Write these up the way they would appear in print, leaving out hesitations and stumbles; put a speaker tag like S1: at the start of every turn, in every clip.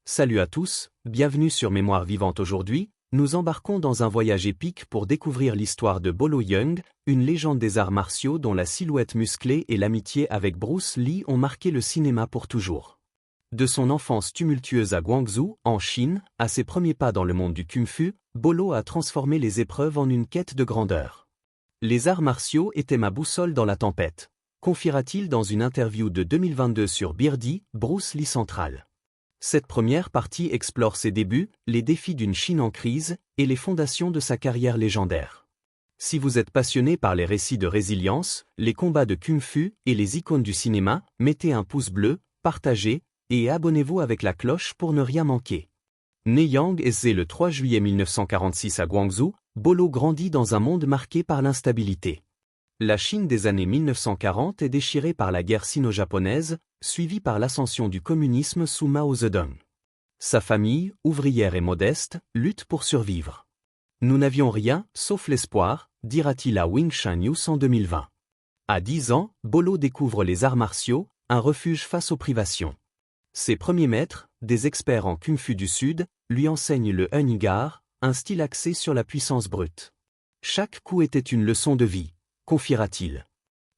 S1: Salut à tous, bienvenue sur Mémoire vivante. Aujourd'hui, nous embarquons dans un voyage épique pour découvrir l'histoire de Bolo Yeung, une légende des arts martiaux dont la silhouette musclée et l'amitié avec Bruce Lee ont marqué le cinéma pour toujours. De son enfance tumultueuse à Guangzhou, en Chine, à ses premiers pas dans le monde du kung-fu, Bolo a transformé les épreuves en une quête de grandeur. Les arts martiaux étaient ma boussole dans la tempête, confiera-t-il dans une interview de 2022 sur Birdy, Bruce Lee Central. Cette première partie explore ses débuts, les défis d'une Chine en crise et les fondations de sa carrière légendaire. Si vous êtes passionné par les récits de résilience, les combats de kung-fu et les icônes du cinéma, mettez un pouce bleu, partagez et abonnez-vous avec la cloche pour ne rien manquer. Né Yang Eze le 3 juillet 1946 à Guangzhou, Bolo grandit dans un monde marqué par l'instabilité. La Chine des années 1940 est déchirée par la guerre sino-japonaise, suivie par l'ascension du communisme sous Mao Zedong. Sa famille, ouvrière et modeste, lutte pour survivre. Nous n'avions rien, sauf l'espoir, dira-t-il à Wing Chun News en 2020. À 10 ans, Bolo découvre les arts martiaux, un refuge face aux privations. Ses premiers maîtres, des experts en kung-fu du Sud, lui enseignent le Hunigar, un style axé sur la puissance brute. Chaque coup était une leçon de vie, confiera-t-il.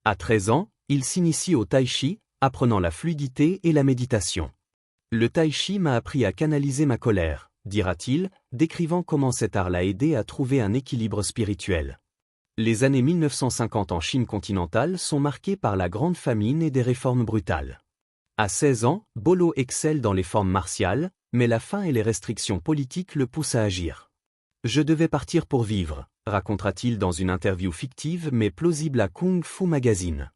S1: À 13 ans, il s'initie au tai chi, apprenant la fluidité et la méditation. Le tai chi m'a appris à canaliser ma colère, dira-t-il, décrivant comment cet art l'a aidé à trouver un équilibre spirituel. Les années 1950 en Chine continentale sont marquées par la grande famine et des réformes brutales. À 16 ans, Bolo excelle dans les formes martiales, mais la faim et les restrictions politiques le poussent à agir. Je devais partir pour vivre, racontera-t-il dans une interview fictive mais plausible à Kung Fu Magazine.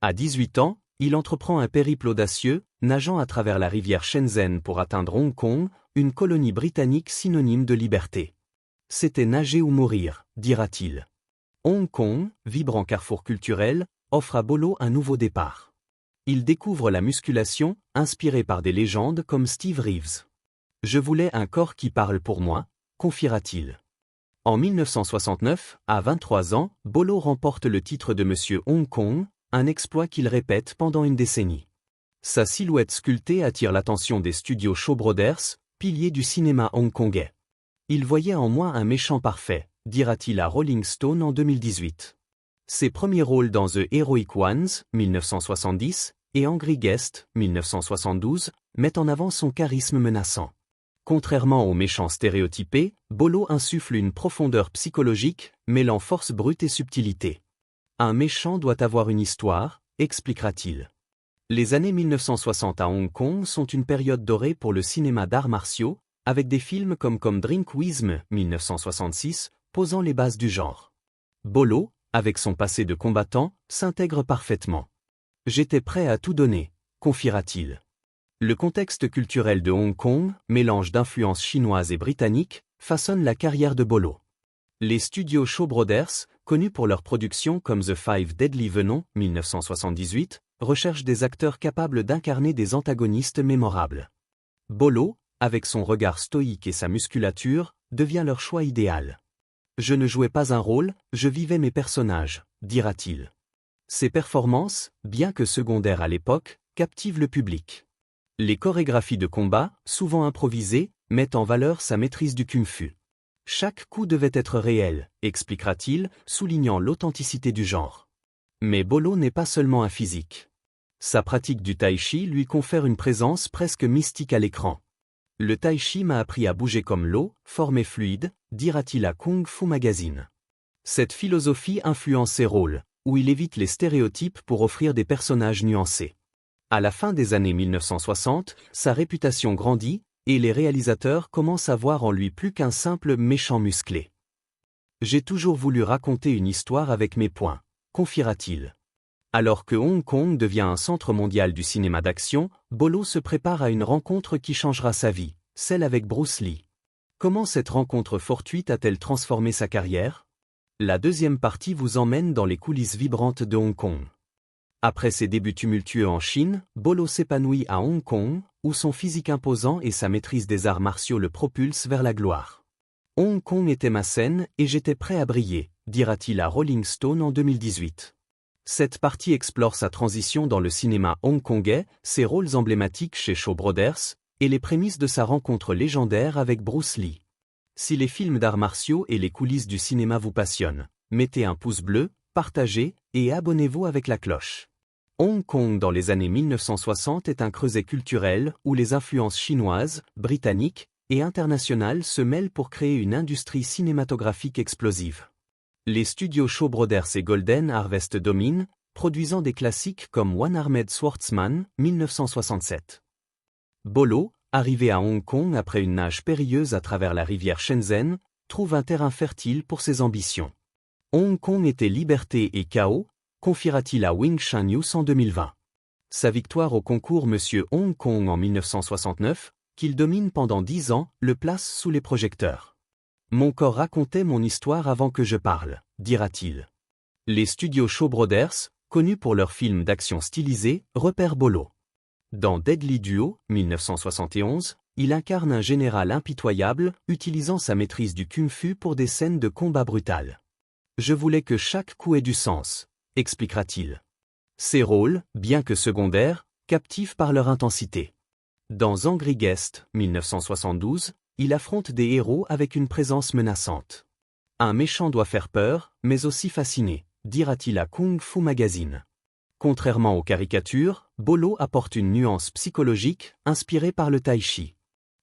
S1: À 18 ans, il entreprend un périple audacieux, nageant à travers la rivière Shenzhen pour atteindre Hong Kong, une colonie britannique synonyme de liberté. C'était nager ou mourir, dira-t-il. Hong Kong, vibrant carrefour culturel, offre à Bolo un nouveau départ. Il découvre la musculation, inspirée par des légendes comme Steve Reeves. Je voulais un corps qui parle pour moi, confiera-t-il. En 1969, à 23 ans, Bolo remporte le titre de Monsieur Hong Kong, un exploit qu'il répète pendant une décennie. Sa silhouette sculptée attire l'attention des studios Shaw Brothers, piliers du cinéma hongkongais. Il voyait en moi un méchant parfait, dira-t-il à Rolling Stone en 2018. Ses premiers rôles dans The Heroic Ones, 1970, et Angry Guest, 1972, mettent en avant son charisme menaçant. Contrairement aux méchants stéréotypés, Bolo insuffle une profondeur psychologique, mêlant force brute et subtilité. Un méchant doit avoir une histoire, expliquera-t-il. Les années 1960 à Hong Kong sont une période dorée pour le cinéma d'arts martiaux, avec des films comme Drink With Me, 1966, posant les bases du genre. Bolo, avec son passé de combattant, s'intègre parfaitement. J'étais prêt à tout donner, confiera-t-il. Le contexte culturel de Hong Kong, mélange d'influences chinoises et britanniques, façonne la carrière de Bolo. Les studios Shaw Brothers, connus pour leurs productions comme The Five Deadly Venons, 1978, recherchent des acteurs capables d'incarner des antagonistes mémorables. Bolo, avec son regard stoïque et sa musculature, devient leur choix idéal. Je ne jouais pas un rôle, je vivais mes personnages, dira-t-il. Ses performances, bien que secondaires à l'époque, captivent le public. Les chorégraphies de combat, souvent improvisées, mettent en valeur sa maîtrise du kung-fu. Chaque coup devait être réel, expliquera-t-il, soulignant l'authenticité du genre. Mais Bolo n'est pas seulement un physique. Sa pratique du tai chi lui confère une présence presque mystique à l'écran. Le tai chi m'a appris à bouger comme l'eau, forme et fluide, dira-t-il à Kung Fu Magazine. Cette philosophie influence ses rôles, où il évite les stéréotypes pour offrir des personnages nuancés. À la fin des années 1960, sa réputation grandit, et les réalisateurs commencent à voir en lui plus qu'un simple méchant musclé. J'ai toujours voulu raconter une histoire avec mes poings, confiera-t-il. Alors que Hong Kong devient un centre mondial du cinéma d'action, Bolo se prépare à une rencontre qui changera sa vie, celle avec Bruce Lee. Comment cette rencontre fortuite a-t-elle transformé sa carrière? La deuxième partie vous emmène dans les coulisses vibrantes de Hong Kong. Après ses débuts tumultueux en Chine, Bolo s'épanouit à Hong Kong, où son physique imposant et sa maîtrise des arts martiaux le propulsent vers la gloire. Hong Kong était ma scène et j'étais prêt à briller, dira-t-il à Rolling Stone en 2018. Cette partie explore sa transition dans le cinéma hongkongais, ses rôles emblématiques chez Shaw Brothers, et les prémices de sa rencontre légendaire avec Bruce Lee. Si les films d'arts martiaux et les coulisses du cinéma vous passionnent, mettez un pouce bleu, partagez et abonnez-vous avec la cloche. Hong Kong dans les années 1960 est un creuset culturel où les influences chinoises, britanniques et internationales se mêlent pour créer une industrie cinématographique explosive. Les studios Shaw Brothers et Golden Harvest dominent, produisant des classiques comme One-Armed Swordsman, 1967. Bolo, arrivé à Hong Kong après une nage périlleuse à travers la rivière Shenzhen, trouve un terrain fertile pour ses ambitions. Hong Kong était liberté et chaos, confiera-t-il à Wing Chan News en 2020. Sa victoire au concours Monsieur Hong Kong en 1969, qu'il domine pendant 10 ans, le place sous les projecteurs. Mon corps racontait mon histoire avant que je parle, dira-t-il. Les studios Shaw Brothers, connus pour leurs films d'action stylisés, repèrent Bolo. Dans Deadly Duo, 1971, il incarne un général impitoyable, utilisant sa maîtrise du kung-fu pour des scènes de combat brutales. Je voulais que chaque coup ait du sens, expliquera-t-il. Ses rôles, bien que secondaires, captivent par leur intensité. Dans Angry Guest, 1972, il affronte des héros avec une présence menaçante. Un méchant doit faire peur, mais aussi fasciner, dira-t-il à Kung Fu Magazine. Contrairement aux caricatures, Bolo apporte une nuance psychologique, inspirée par le tai chi.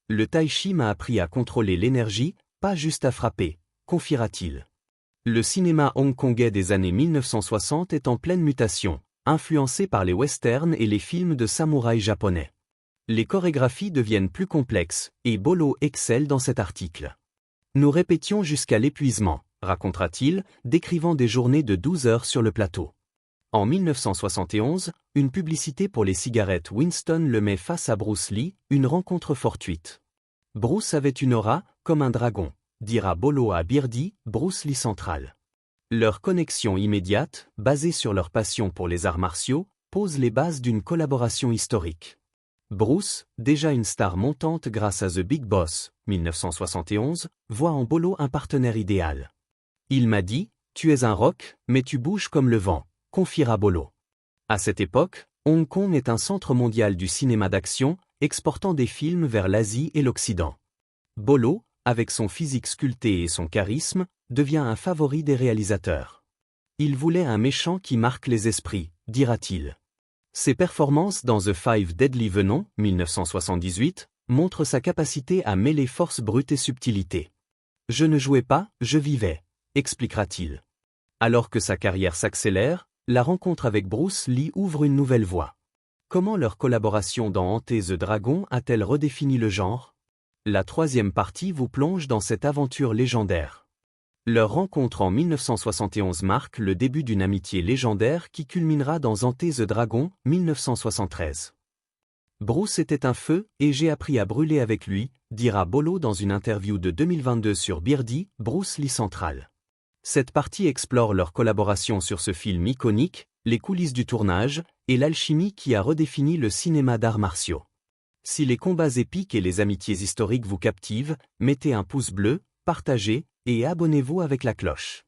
S1: Le tai chi m'a appris à contrôler l'énergie, pas juste à frapper, confiera-t-il. Le cinéma hongkongais des années 1960 est en pleine mutation, influencé par les westerns et les films de samouraïs japonais. Les chorégraphies deviennent plus complexes, et Bolo excelle dans cet article. Nous répétions jusqu'à l'épuisement, racontera-t-il, décrivant des journées de 12 heures sur le plateau. En 1971, une publicité pour les cigarettes Winston le met face à Bruce Lee, une rencontre fortuite. Bruce avait une aura, comme un dragon, dira Bolo à Birdie, Bruce Lee central. Leur connexion immédiate, basée sur leur passion pour les arts martiaux, pose les bases d'une collaboration historique. Bruce, déjà une star montante grâce à The Big Boss, 1971, voit en Bolo un partenaire idéal. Il m'a dit, tu es un roc, mais tu bouges comme le vent, confiera Bolo. À cette époque, Hong Kong est un centre mondial du cinéma d'action, exportant des films vers l'Asie et l'Occident. Bolo, avec son physique sculpté et son charisme, devient un favori des réalisateurs. Il voulait un méchant qui marque les esprits, dira-t-il. Ses performances dans The Five Deadly Venons, 1978, montrent sa capacité à mêler force brute et subtilité. Je ne jouais pas, je vivais, expliquera-t-il. Alors que sa carrière s'accélère, la rencontre avec Bruce Lee ouvre une nouvelle voie. Comment leur collaboration dans Enter the Dragon a-t-elle redéfini le genre? La troisième partie vous plonge dans cette aventure légendaire. Leur rencontre en 1971 marque le début d'une amitié légendaire qui culminera dans Enter the Dragon, 1973. Bruce était un feu, et j'ai appris à brûler avec lui, dira Bolo dans une interview de 2022 sur Birdie, Bruce Lee central. Cette partie explore leur collaboration sur ce film iconique, les coulisses du tournage, et l'alchimie qui a redéfini le cinéma d'arts martiaux. Si les combats épiques et les amitiés historiques vous captivent, mettez un pouce bleu, partagez, et abonnez-vous avec la cloche.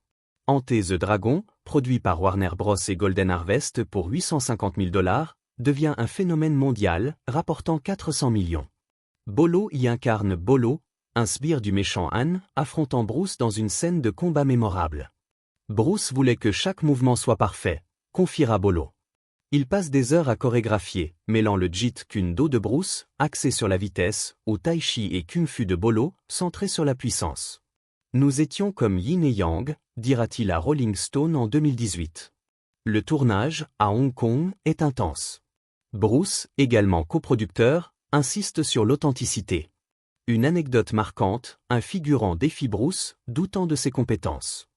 S1: Enter the Dragon, produit par Warner Bros et Golden Harvest pour 850 000 $, devient un phénomène mondial, rapportant 400 millions. Bolo y incarne Bolo, un sbire du méchant Han, affrontant Bruce dans une scène de combat mémorable. Bruce voulait que chaque mouvement soit parfait, confiera Bolo. Il passe des heures à chorégraphier, mêlant le Jeet Kune Do de Bruce, axé sur la vitesse, au Tai Chi et Kung Fu de Bolo, centré sur la puissance. Nous étions comme Yin et Yang, dira-t-il à Rolling Stone en 2018. Le tournage, à Hong Kong, est intense. Bruce, également coproducteur, insiste sur l'authenticité. Une anecdote marquante, un figurant défie Bruce, doutant de ses compétences.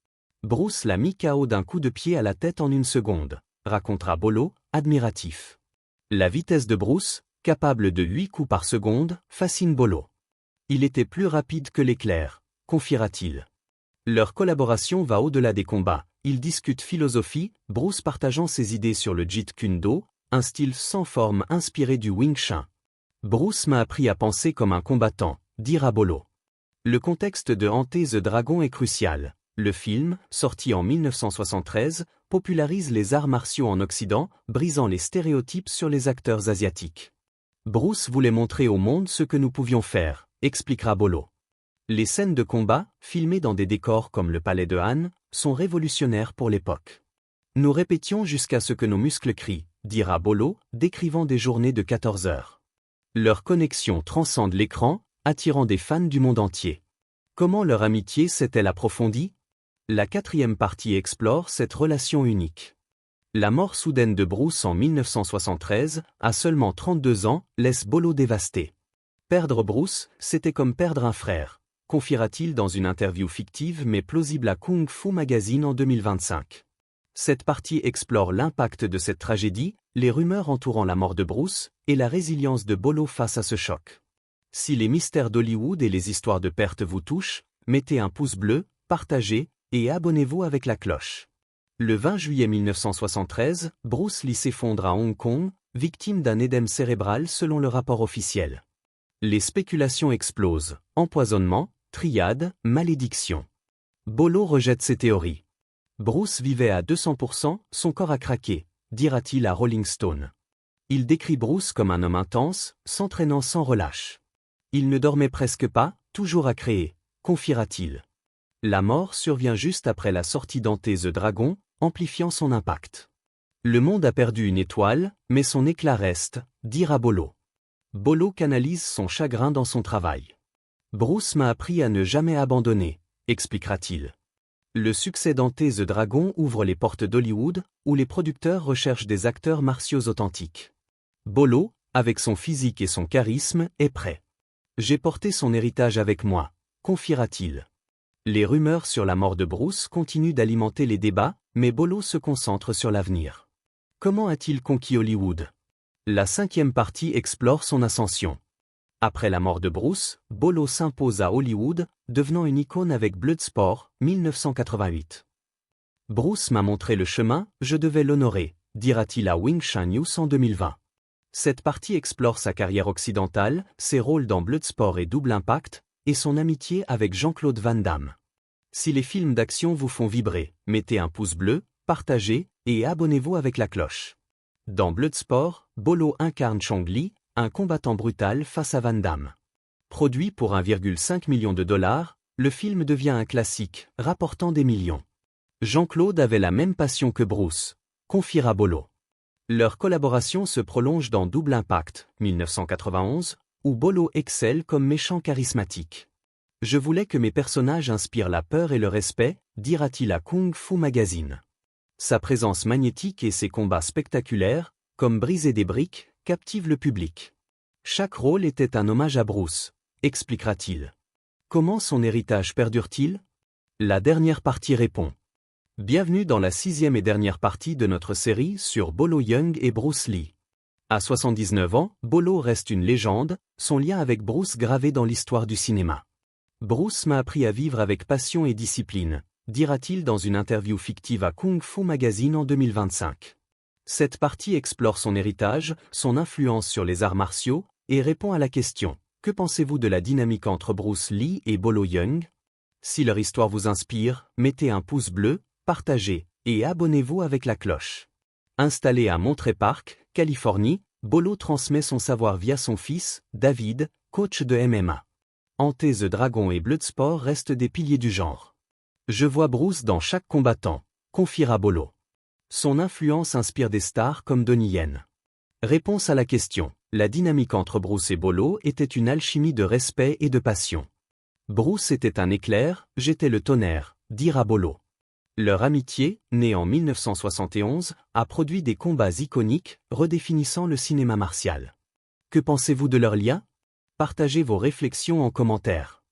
S1: Bruce l'a mis KO d'un coup de pied à la tête en 1 seconde, racontera Bolo, admiratif. La vitesse de Bruce, capable de 8 coups par seconde, fascine Bolo. Il était plus rapide que l'éclair, confiera-t-il. Leur collaboration va au-delà des combats, ils discutent philosophie, Bruce partageant ses idées sur le Jeet Kune Do, un style sans forme inspiré du Wing Chun. Bruce m'a appris à penser comme un combattant, dira Bolo. Le contexte de Enter the Dragon est crucial. Le film, sorti en 1973, popularise les arts martiaux en Occident, brisant les stéréotypes sur les acteurs asiatiques. Bruce voulait montrer au monde ce que nous pouvions faire, expliquera Bolo. Les scènes de combat, filmées dans des décors comme le palais de Han, sont révolutionnaires pour l'époque. Nous répétions jusqu'à ce que nos muscles crient, dira Bolo, décrivant des journées de 14 heures. Leur connexion transcende l'écran, attirant des fans du monde entier. Comment leur amitié s'est-elle approfondie? La 4e partie explore cette relation unique. La mort soudaine de Bruce en 1973, à seulement 32 ans, laisse Bolo dévasté. Perdre Bruce, c'était comme perdre un frère, confiera-t-il dans une interview fictive mais plausible à Kung Fu Magazine en 2025. Cette partie explore l'impact de cette tragédie, les rumeurs entourant la mort de Bruce, et la résilience de Bolo face à ce choc. Si les mystères d'Hollywood et les histoires de perte vous touchent, mettez un pouce bleu, partagez, et abonnez-vous avec la cloche. Le 20 juillet 1973, Bruce Lee s'effondre à Hong Kong, victime d'un édème cérébral selon le rapport officiel. Les spéculations explosent, empoisonnement, triade, malédiction. Bolo rejette ces théories. Bruce vivait à 200%, son corps a craqué, dira-t-il à Rolling Stone. Il décrit Bruce comme un homme intense, s'entraînant sans relâche. Il ne dormait presque pas, toujours à créer, confiera-t-il. La mort survient juste après la sortie d'Ante the Dragon, amplifiant son impact. Le monde a perdu une étoile, mais son éclat reste, dira Bolo. Bolo canalise son chagrin dans son travail. Bruce m'a appris à ne jamais abandonner, expliquera-t-il. Le succès d'Ante the Dragon ouvre les portes d'Hollywood, où les producteurs recherchent des acteurs martiaux authentiques. Bolo, avec son physique et son charisme, est prêt. J'ai porté son héritage avec moi, confiera-t-il. Les rumeurs sur la mort de Bruce continuent d'alimenter les débats, mais Bolo se concentre sur l'avenir. Comment a-t-il conquis Hollywood? La 5e partie explore son ascension. Après la mort de Bruce, Bolo s'impose à Hollywood, devenant une icône avec Bloodsport, 1988. Bruce m'a montré le chemin, je devais l'honorer, dira-t-il à Wing Chun News en 2020. Cette partie explore sa carrière occidentale, ses rôles dans Bloodsport et Double Impact, et son amitié avec Jean-Claude Van Damme. Si les films d'action vous font vibrer, mettez un pouce bleu, partagez, et abonnez-vous avec la cloche. Dans Bloodsport, Bolo incarne Chong Li, un combattant brutal face à Van Damme. Produit pour 1,5 million de dollars, le film devient un classique, rapportant des millions. Jean-Claude avait la même passion que Bruce, confiera Bolo. Leur collaboration se prolonge dans Double Impact, 1991, où Bolo excelle comme méchant charismatique. Je voulais que mes personnages inspirent la peur et le respect, dira-t-il à Kung Fu Magazine. Sa présence magnétique et ses combats spectaculaires, comme briser des briques, captivent le public. Chaque rôle était un hommage à Bruce, expliquera-t-il. Comment son héritage perdure-t-il? La dernière partie répond. Bienvenue dans la 6e et dernière partie de notre série sur Bolo Yeung et Bruce Lee. À 79 ans, Bolo reste une légende, son lien avec Bruce gravé dans l'histoire du cinéma. Bruce m'a appris à vivre avec passion et discipline, dira-t-il dans une interview fictive à Kung Fu Magazine en 2025. Cette partie explore son héritage, son influence sur les arts martiaux, et répond à la question « Que pensez-vous de la dynamique entre Bruce Lee et Bolo Yeung ?» Si leur histoire vous inspire, mettez un pouce bleu, partagez, et abonnez-vous avec la cloche. Installé à Monterey Park, Californie, Bolo transmet son savoir via son fils, David, coach de MMA. Ante the Dragon et Bloodsport restent des piliers du genre. Je vois Bruce dans chaque combattant, confiera Bolo. Son influence inspire des stars comme Donnie Yen. Réponse à la question, la dynamique entre Bruce et Bolo était une alchimie de respect et de passion. Bruce était un éclair, j'étais le tonnerre, dira Bolo. Leur amitié, née en 1971, a produit des combats iconiques, redéfinissant le cinéma martial. Que pensez-vous de leur lien? Partagez vos réflexions en commentaire.